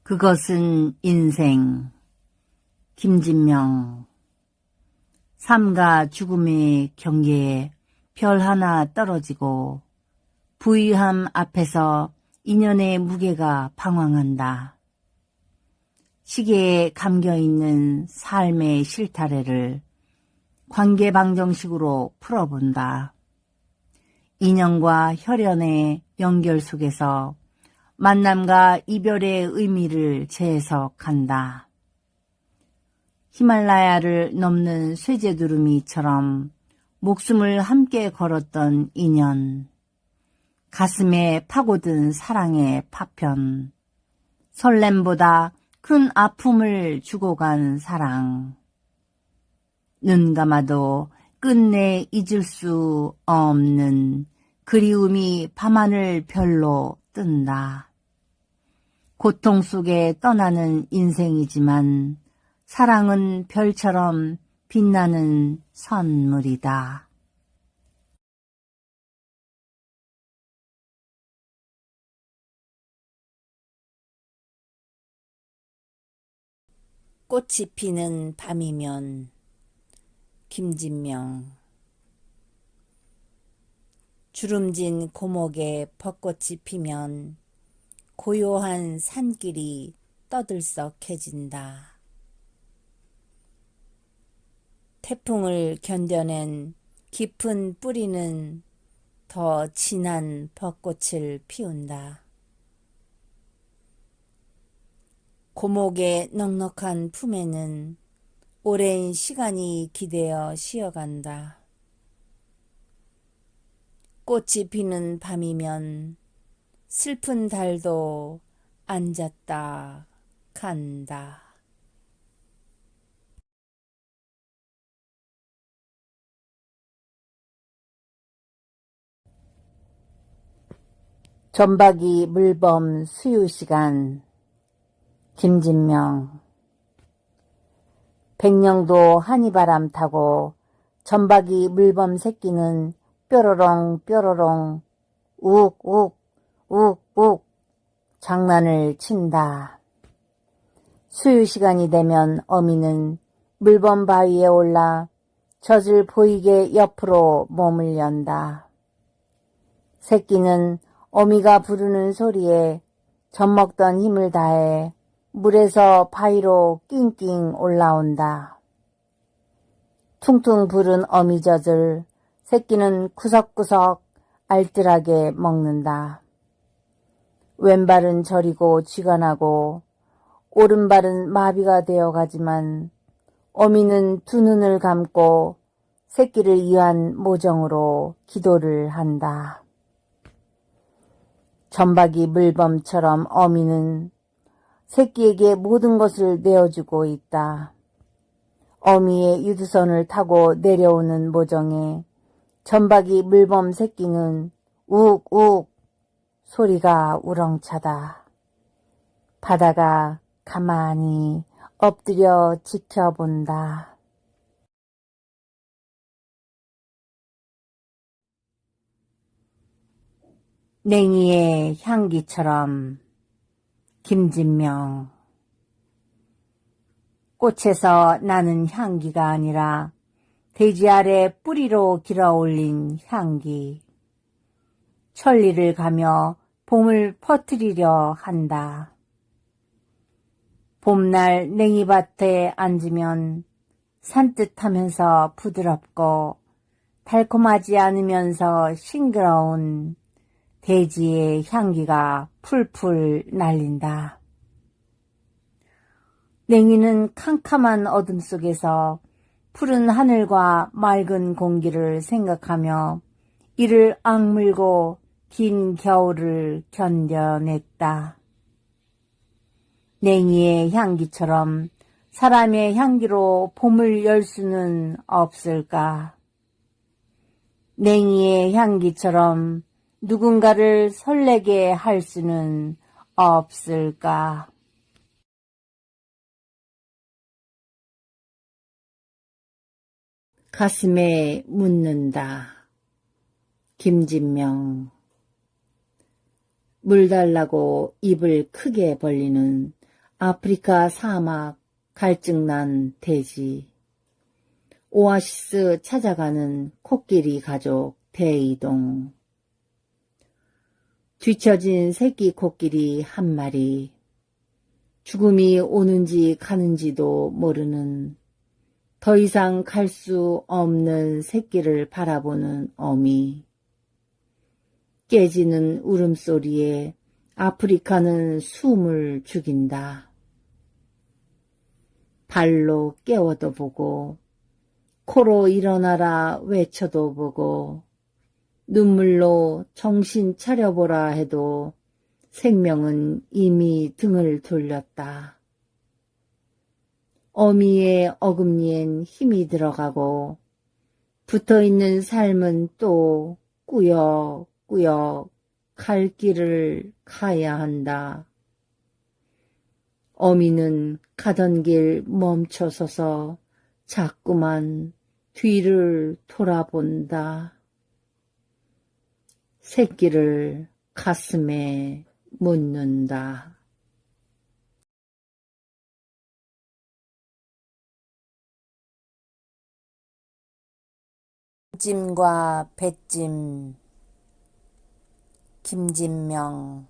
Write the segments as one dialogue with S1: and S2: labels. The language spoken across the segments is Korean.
S1: 그것은 인생. 김진명. 삶과 죽음의 경계에 별 하나 떨어지고 부유함 앞에서 인연의 무게가 방황한다. 시계에 감겨있는 삶의 실타래를 관계방정식으로 풀어본다. 인연과 혈연의 연결 속에서 만남과 이별의 의미를 재해석한다. 히말라야를 넘는 쇠제두루미처럼 목숨을 함께 걸었던 인연, 가슴에 파고든 사랑의 파편, 설렘보다 큰 아픔을 주고 간 사랑, 눈 감아도 끝내 잊을 수 없는 그리움이 밤하늘 별로 뜬다. 고통 속에 떠나는 인생이지만 사랑은 별처럼 빛나는 선물이다. 꽃이 피는 밤이면. 김진명. 주름진 고목에 벚꽃이 피면 고요한 산길이 떠들썩해진다. 태풍을 견뎌낸 깊은 뿌리는 더 진한 벚꽃을 피운다. 고목의 넉넉한 품에는 오랜 시간이 기대어 쉬어간다. 꽃이 피는 밤이면 슬픈 달도 앉았다 간다. 전박이 물범 수유시간. 김진명. 백령도 한이바람 타고 전박이 물범 새끼는 뾰로롱 뾰로롱 욱욱 욱욱 장난을 친다. 수유시간이 되면 어미는 물범 바위에 올라 젖을 보이게 옆으로 몸을 연다. 새끼는 어미가 부르는 소리에 젖먹던 힘을 다해 물에서 바위로 낑낑 올라온다. 퉁퉁 부른 어미젖을 새끼는 구석구석 알뜰하게 먹는다. 왼발은 저리고 쥐가 나고 오른발은 마비가 되어 가지만 어미는 두 눈을 감고 새끼를 위한 모정으로 기도를 한다. 전박이 물범처럼 어미는 새끼에게 모든 것을 내어주고 있다. 어미의 유두선을 타고 내려오는 모정에 전박이 물범 새끼는 욱욱 소리가 우렁차다. 바다가 가만히 엎드려 지켜본다. 냉이의 향기처럼. 김진명. 꽃에서 나는 향기가 아니라 대지 아래 뿌리로 길어올린 향기. 천리를 가며 봄을 퍼뜨리려 한다. 봄날 냉이밭에 앉으면 산뜻하면서 부드럽고 달콤하지 않으면서 싱그러운 대지의 향기가 풀풀 날린다. 냉이는 캄캄한 어둠 속에서 푸른 하늘과 맑은 공기를 생각하며 이를 악물고 긴 겨울을 견뎌냈다. 냉이의 향기처럼 사람의 향기로 봄을 열 수는 없을까? 냉이의 향기처럼 누군가를 설레게 할 수는 없을까? 가슴에 묻는다. 김진명. 물 달라고 입을 크게 벌리는 아프리카 사막 갈증난 대지, 오아시스 찾아가는 코끼리 가족 대이동, 뒤처진 새끼 코끼리 한 마리, 죽음이 오는지 가는지도 모르는 더 이상 갈 수 없는 새끼를 바라보는 어미, 깨지는 울음소리에 아프리카는 숨을 죽인다. 발로 깨워도 보고 코로 일어나라 외쳐도 보고 눈물로 정신 차려보라 해도 생명은 이미 등을 돌렸다. 어미의 어금니엔 힘이 들어가고 붙어있는 삶은 또 꾸역꾸역 갈 길을 가야 한다. 어미는 가던 길 멈춰서서 자꾸만 뒤를 돌아본다. 새끼를 가슴에 묻는다. 찜과 배찜. 김진명.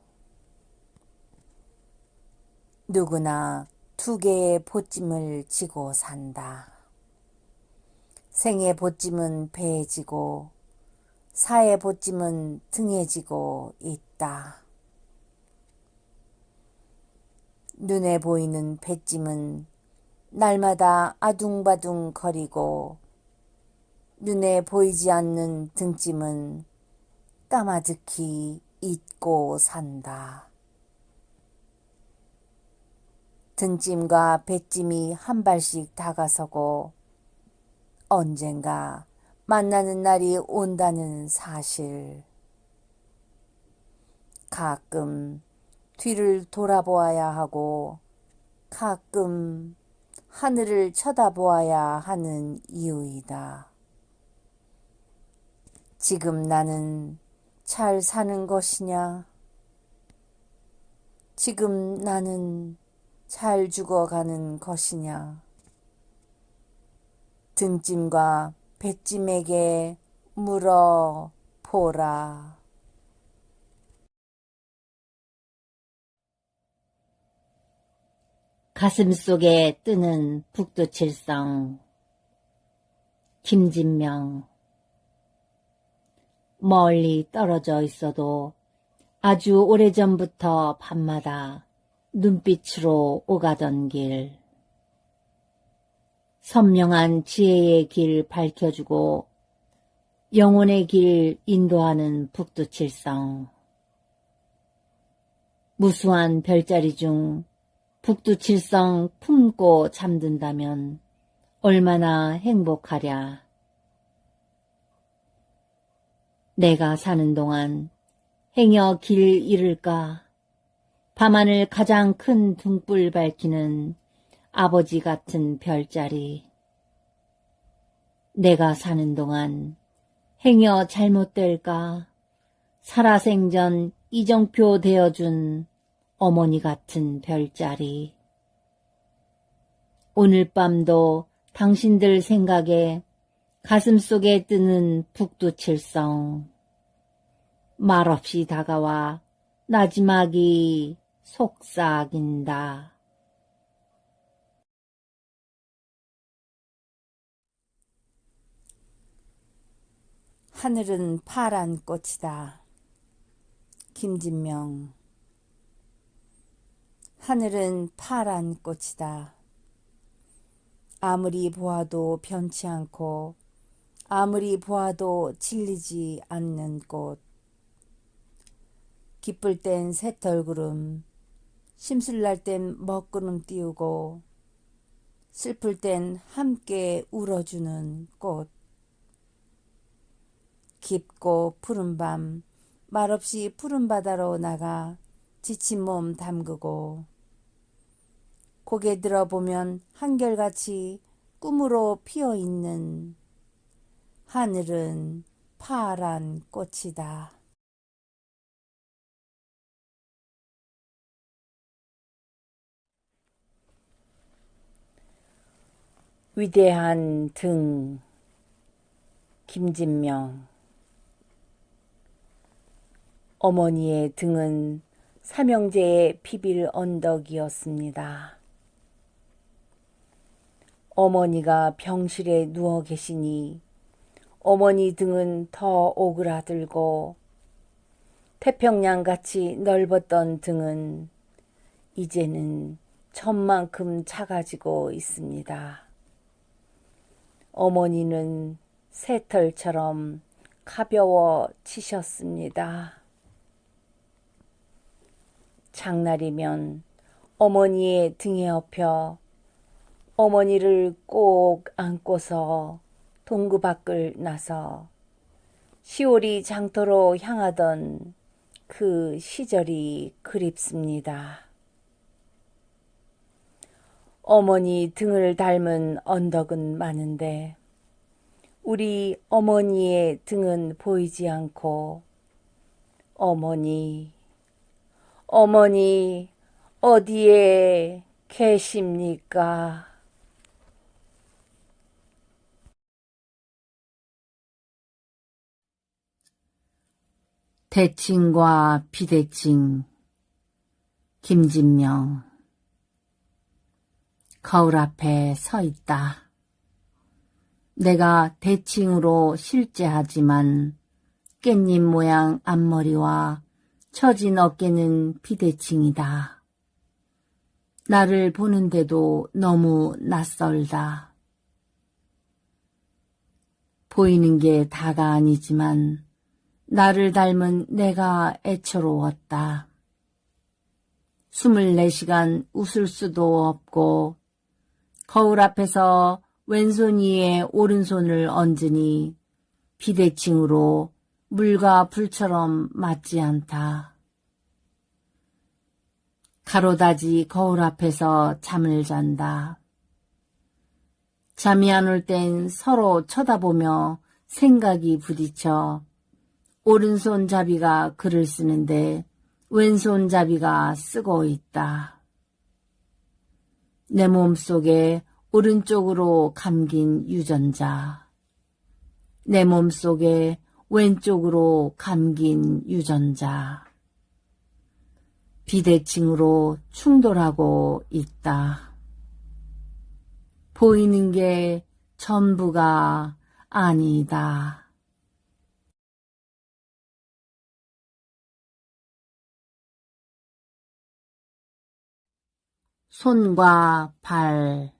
S1: 누구나 두 개의 보찜을 지고 산다. 생의 보찜은 배에 지고 사의 보찜은 등에 지고 있다. 눈에 보이는 배찜은 날마다 아둥바둥 거리고 눈에 보이지 않는 등찜은 까마득히 잊고 산다. 등찜과 배찜이 한 발씩 다가서고 언젠가 만나는 날이 온다는 사실. 가끔 뒤를 돌아보아야 하고 가끔 하늘을 쳐다보아야 하는 이유이다. 지금 나는 잘 사는 것이냐? 지금 나는 잘 죽어가는 것이냐? 등찜과 배찜에게 물어보라. 가슴속에 뜨는 북두칠성. 김진명. 멀리 떨어져 있어도 아주 오래전부터 밤마다 눈빛으로 오가던 길. 선명한 지혜의 길 밝혀주고 영혼의 길 인도하는 북두칠성. 무수한 별자리 중 북두칠성 품고 잠든다면 얼마나 행복하랴. 내가 사는 동안 행여 길 잃을까? 밤하늘 가장 큰 등불 밝히는 아버지 같은 별자리. 내가 사는 동안 행여 잘못될까? 살아생전 이정표 되어준 어머니 같은 별자리. 오늘 밤도 당신들 생각에 가슴속에 뜨는 북두칠성. 말없이 다가와 나지막이 속삭인다. 하늘은 파란 꽃이다. 김진명. 하늘은 파란 꽃이다. 아무리 보아도 변치 않고 아무리 보아도 질리지 않는 꽃. 기쁠 땐 새털구름, 심술날 땐 먹구름 띄우고 슬플 땐 함께 울어주는 꽃. 깊고 푸른 밤 말없이 푸른 바다로 나가 지친 몸 담그고 고개 들어보면 한결같이 꿈으로 피어있는 하늘은 파란 꽃이다. 위대한 등 김진명. 어머니의 등은 삼형제의 비빌 언덕이었습니다. 어머니가 병실에 누워 계시니 어머니 등은 더 오그라들고 태평양같이 넓었던 등은 이제는 천만큼 작아지고 있습니다. 어머니는 새털처럼 가벼워지셨습니다. 장날이면 어머니의 등에 엎여 어머니를 꼭 안고서 동구 밖을 나서 시오리 장터로 향하던 그 시절이 그립습니다. 어머니 등을 닮은 언덕은 많은데 우리 어머니의 등은 보이지 않고 어머니 어디에 계십니까? 대칭과 비대칭 김진명. 거울 앞에 서 있다. 내가 대칭으로 실제하지만 깻잎 모양 앞머리와 처진 어깨는 비대칭이다. 나를 보는데도 너무 낯설다. 보이는 게 다가 아니지만 나를 닮은 내가 애처로웠다. 24시간 웃을 수도 없고 거울 앞에서 왼손 위에 오른손을 얹으니 비대칭으로 물과 불처럼 맞지 않다. 가로다지 거울 앞에서 잠을 잔다. 잠이 안 올 땐 서로 쳐다보며 생각이 부딪혀 오른손잡이가 글을 쓰는데 왼손잡이가 쓰고 있다. 내 몸속에 오른쪽으로 감긴 유전자, 내 몸속에 왼쪽으로 감긴 유전자, 비대칭으로 충돌하고 있다. 보이는 게 전부가 아니다. 손과 발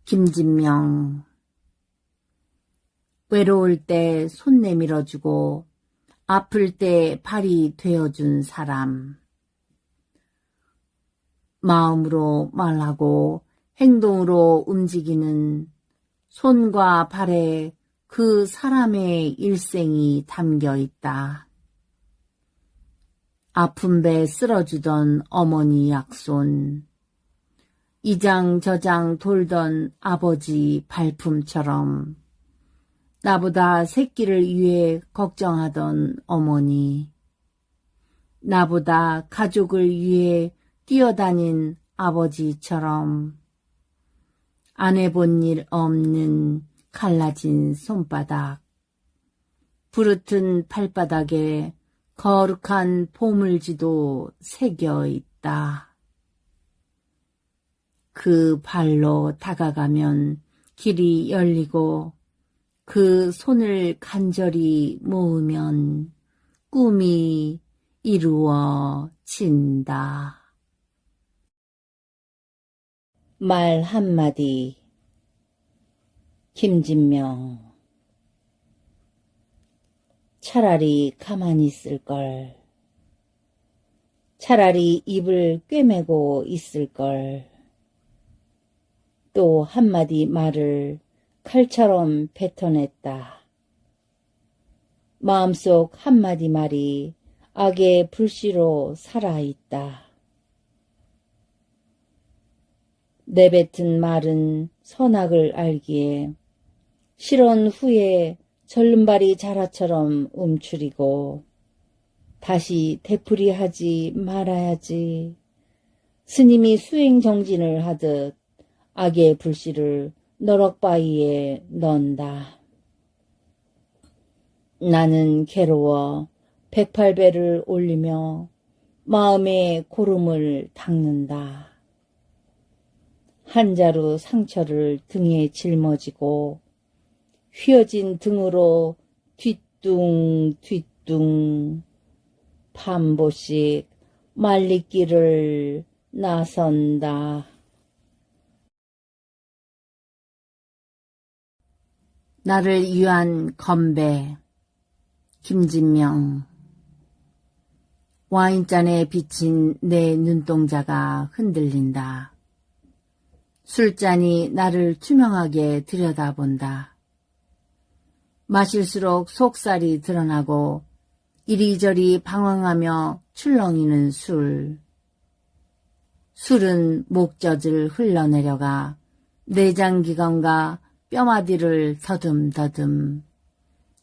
S1: 김진명. 외로울 때 손 내밀어주고 아플 때 발이 되어준 사람. 마음으로 말하고 행동으로 움직이는 손과 발에 그 사람의 일생이 담겨 있다. 아픈 배 쓸어주던 어머니 약손, 이장저장 돌던 아버지 발품처럼 나보다 새끼를 위해 걱정하던 어머니, 나보다 가족을 위해 뛰어다닌 아버지처럼 안 해본 일 없는 갈라진 손바닥, 부르튼 발바닥에 거룩한 보물지도 새겨 있다. 그 발로 다가가면 길이 열리고 그 손을 간절히 모으면 꿈이 이루어진다. 말 한마디 김진명. 차라리 가만히 있을걸. 차라리 입을 꿰매고 있을걸. 또 한마디 말을 칼처럼 뱉어냈다. 마음속 한마디 말이 악의 불씨로 살아있다. 내뱉은 말은 선악을 알기에 실언 후에 절름발이 자라처럼 움츠리고 다시 되풀이하지 말아야지. 스님이 수행정진을 하듯 악의 불씨를 너럭바위에 넣는다. 나는 괴로워 108배를 올리며 마음의 고름을 닦는다. 한 자루 상처를 등에 짊어지고 휘어진 등으로 뒤뚱뒤뚱 반보씩 말리길을 나선다. 나를 위한 건배. 김진명. 와인잔에 비친 내 눈동자가 흔들린다. 술잔이 나를 투명하게 들여다본다. 마실수록 속살이 드러나고 이리저리 방황하며 출렁이는 술. 술은 목젖을 흘러내려가 내장기관과 뼈마디를 더듬더듬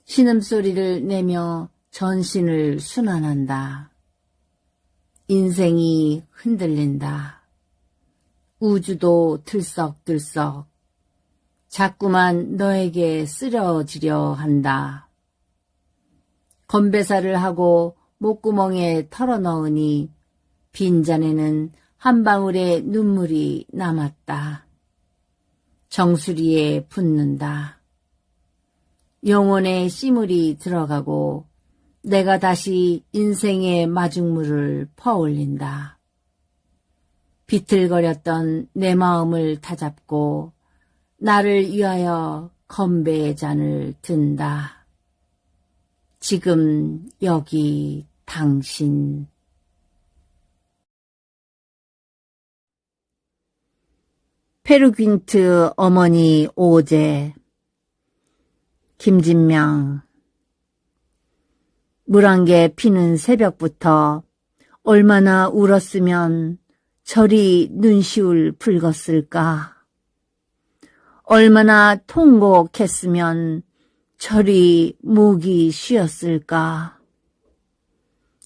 S1: 신음소리를 내며 전신을 순환한다. 인생이 흔들린다. 우주도 들썩들썩 자꾸만 너에게 쓰러지려 한다. 건배사를 하고 목구멍에 털어넣으니 빈잔에는 한 방울의 눈물이 남았다. 정수리에 붓는다. 영혼의 씨물이 들어가고 내가 다시 인생의 마중물을 퍼올린다. 비틀거렸던 내 마음을 다잡고 나를 위하여 건배의 잔을 든다. 지금 여기 당신. 페르귄트 어머니 오제. 김진명. 물안개 피는 새벽부터 얼마나 울었으면 저리 눈시울 붉었을까. 얼마나 통곡했으면 저리 목이 쉬었을까.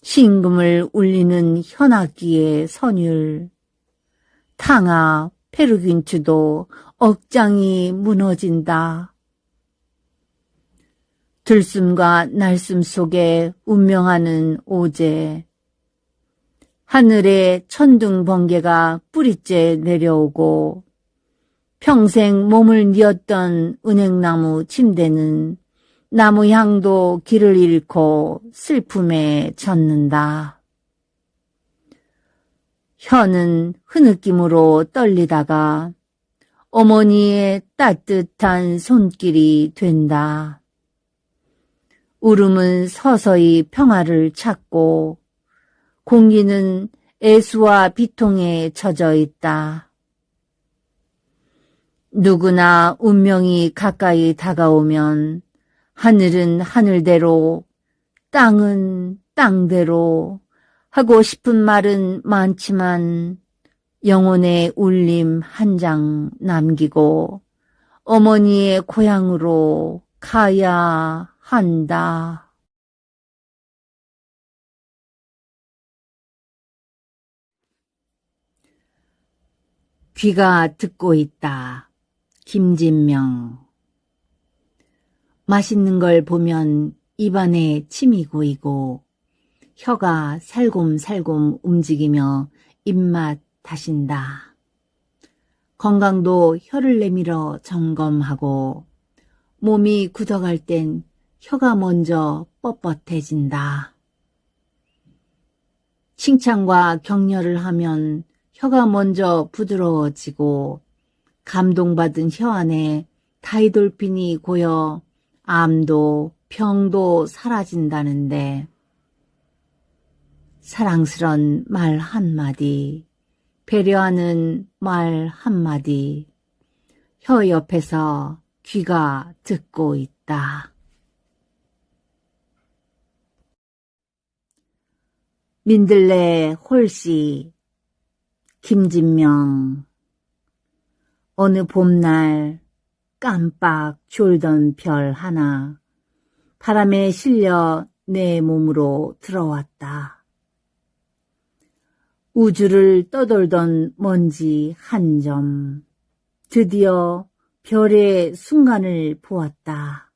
S1: 신금을 울리는 현악기의 선율. 탕아 페르귄트도 억장이 무너진다. 들숨과 날숨 속에 운명하는 오제. 하늘에 천둥 번개가 뿌리째 내려오고 평생 몸을 뉘었던 은행나무 침대는 나무 향도 길을 잃고 슬픔에 젖는다. 혀는 흐느낌으로 떨리다가 어머니의 따뜻한 손길이 된다. 울음은 서서히 평화를 찾고 공기는 애수와 비통에 젖어 있다. 누구나 운명이 가까이 다가오면 하늘은 하늘대로, 땅은 땅대로 하고 싶은 말은 많지만 영혼의 울림 한 장 남기고 어머니의 고향으로 가야 한다. 귀가 듣고 있다. 김진명. 맛있는 걸 보면 입안에 침이 고이고 혀가 살곰살곰 움직이며 입맛 다신다. 건강도 혀를 내밀어 점검하고 몸이 굳어갈 땐 혀가 먼저 뻣뻣해진다. 칭찬과 격려를 하면 혀가 먼저 부드러워지고 감동받은 혀 안에 다이돌핀이 고여 암도 병도 사라진다는데 사랑스런 말 한마디, 배려하는 말 한마디, 혀 옆에서 귀가 듣고 있다. 민들레 홀씨. 김진명. 어느 봄날 깜빡 졸던 별 하나 바람에 실려 내 몸으로 들어왔다. 우주를 떠돌던 먼지 한 점, 드디어 별의 순간을 보았다.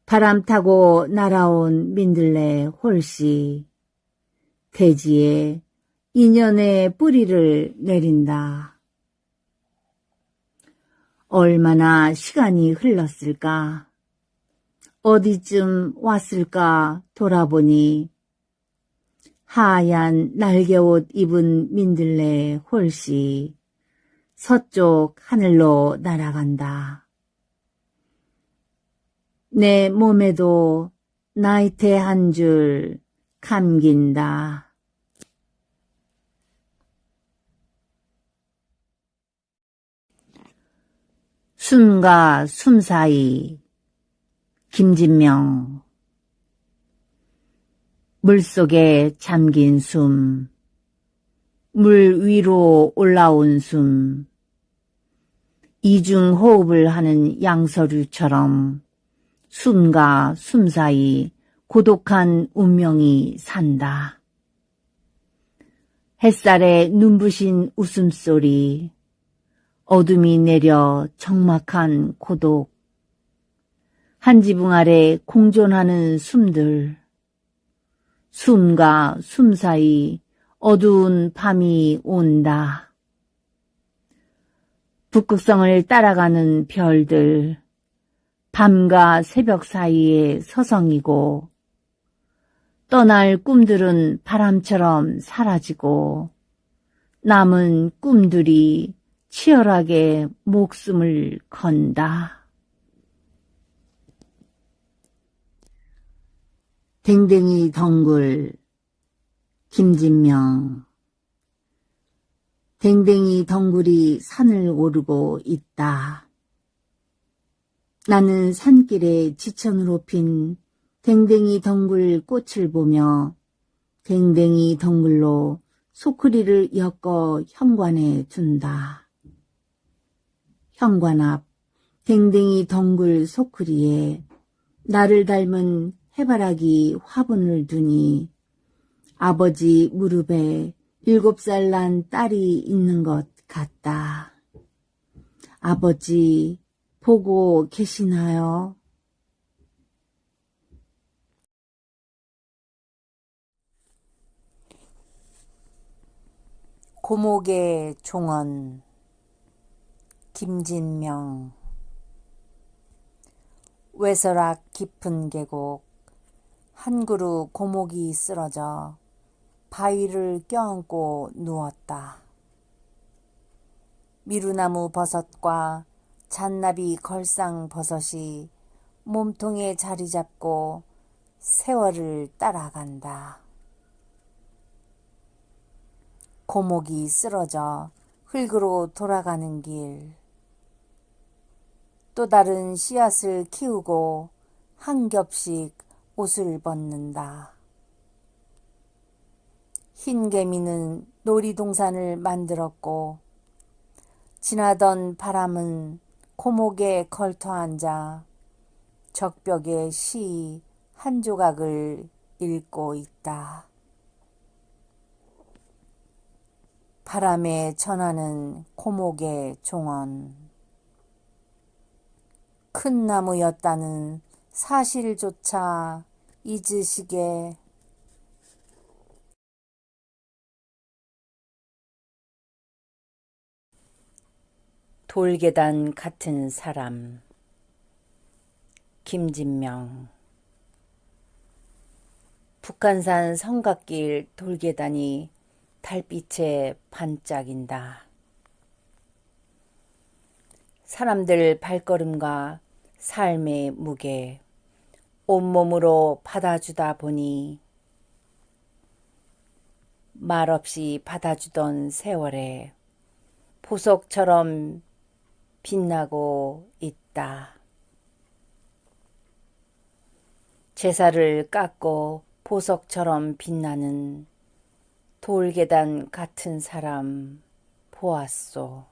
S1: 바람 타고 날아온 민들레 홀씨 대지에 인연의 뿌리를 내린다. 얼마나 시간이 흘렀을까? 어디쯤 왔을까 돌아보니 하얀 날개옷 입은 민들레 홀씨 서쪽 하늘로 날아간다. 내 몸에도 나이테 한 줄 감긴다. 숨과 숨 사이 김진명. 물속에 잠긴 숨, 물 위로 올라온 숨, 이중호흡을 하는 양서류처럼 숨과 숨 사이 고독한 운명이 산다. 햇살에 눈부신 웃음소리, 어둠이 내려 적막한 고독, 한 지붕 아래 공존하는 숨들, 숨과 숨 사이 어두운 밤이 온다. 북극성을 따라가는 별들, 밤과 새벽 사이에 서성이고, 떠날 꿈들은 바람처럼 사라지고, 남은 꿈들이 치열하게 목숨을 건다. 댕댕이 덩굴 김진명. 댕댕이 덩굴이 산을 오르고 있다. 나는 산길에 지천으로 핀 댕댕이 덩굴 꽃을 보며 댕댕이 덩굴로 소쿠리를 엮어 현관에 둔다. 현관 앞 댕댕이 덩굴 소쿠리에 나를 닮은 해바라기 화분을 두니 아버지 무릎에 7살 난 딸이 있는 것 같다. 아버지 보고 계시나요? 고목의 종언 김진명. 외설악 깊은 계곡 한 그루 고목이 쓰러져 바위를 껴안고 누웠다. 미루나무 버섯과 잔나비 걸상 버섯이 몸통에 자리 잡고 세월을 따라간다. 고목이 쓰러져 흙으로 돌아가는 길. 또 다른 씨앗을 키우고 한 겹씩 옷을 벗는다. 흰 개미는 놀이동산을 만들었고 지나던 바람은 고목에 걸터앉아 적벽에 시 한 조각을 읽고 있다. 바람에 전하는 고목의 종언. 큰 나무였다는 사실조차 잊으시게. 돌계단 같은 사람 김진명. 북한산 성곽길 돌계단이 달빛에 반짝인다. 사람들 발걸음과 삶의 무게, 온몸으로 받아주다 보니 말없이 받아주던 세월에 보석처럼 빛나고 있다. 제사를 깎고 보석처럼 빛나는 돌계단 같은 사람 보았소.